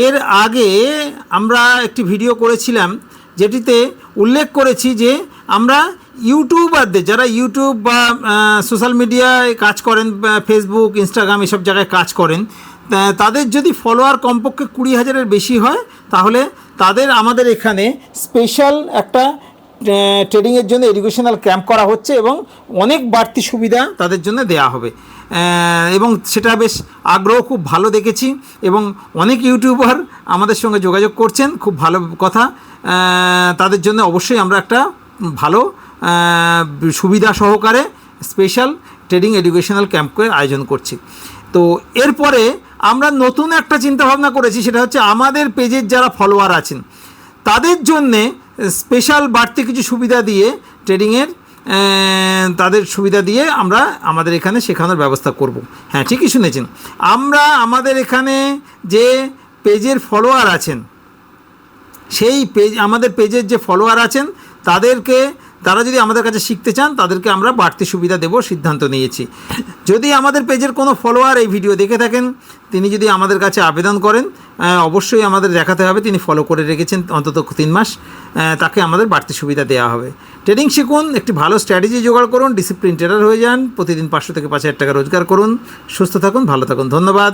এর আগে আমরা একটি ভিডিও করেছিলাম যেটিতে উল্লেখ করেছি যে আমরা ইউটিউবারদের, যারা ইউটিউব বা সোশ্যাল মিডিয়ায় কাজ করেন, ফেসবুক, ইনস্টাগ্রাম এসব জায়গায় কাজ করেন, তাদের যদি ফলোয়ার কমপক্ষে 20,000-এর বেশি হয় তাহলে তাদের আমাদের এখানে স্পেশাল একটা ট্রেডিংয়ের জন্য এডুকেশনাল ক্যাম্প করা হচ্ছে এবং অনেক বাড়তি সুবিধা তাদের জন্য দেয়া হবে। এবং সেটা বেশ আগ্রহ খুব ভালো দেখেছি এবং অনেক ইউটিউবার আমাদের সঙ্গে যোগাযোগ করছেন, খুব ভালো কথা। তাদের জন্য অবশ্যই আমরা একটা ভালো সুবিধা সহকারে স্পেশাল ট্রেডিং এডুকেশনাল ক্যাম্পের আয়োজন করছি। তো এরপরে আমরা নতুন একটা চিন্তাভাবনা করেছি, সেটা হচ্ছে আমাদের পেজের যারা ফলোয়ার আছেন তাদের জন্যে স্পেশাল বাড়তি কিছু সুবিধা দিয়ে ট্রেডিংয়ের তাদের সুবিধা দিয়ে আমরা আমাদের এখানে শেখানোর ব্যবস্থা করব। হ্যাঁ, ঠিকই শুনেছেন। আমরা আমাদের এখানে যে পেজের ফলোয়ার আছেন, সেই আমাদের পেজের যে ফলোয়ার আছেন তারা যদি আমাদের কাছে শিখতে চান তাদেরকে আমরা বাড়তি সুবিধা দেব সিদ্ধান্ত নিয়েছি। যদি আমাদের পেজের কোনো ফলোয়ার এই ভিডিও দেখে থাকেন, তিনি যদি আমাদের কাছে আবেদন করেন, অবশ্যই আমাদের দেখাতে হবে তিনি ফলো করে রেখেছেন অন্তত 3 মাস, তাকে আমাদের বাড়তি সুবিধা দেওয়া হবে। ট্রেডিং শিখুন, একটি ভালো স্ট্র্যাটেজি জোগাড় করুন, ডিসিপ্লিন ট্রেডার হয়ে যান, প্রতিদিন 500 থেকে 5,000 টাকা রোজগার করুন। সুস্থ থাকুন, ভালো থাকুন, ধন্যবাদ।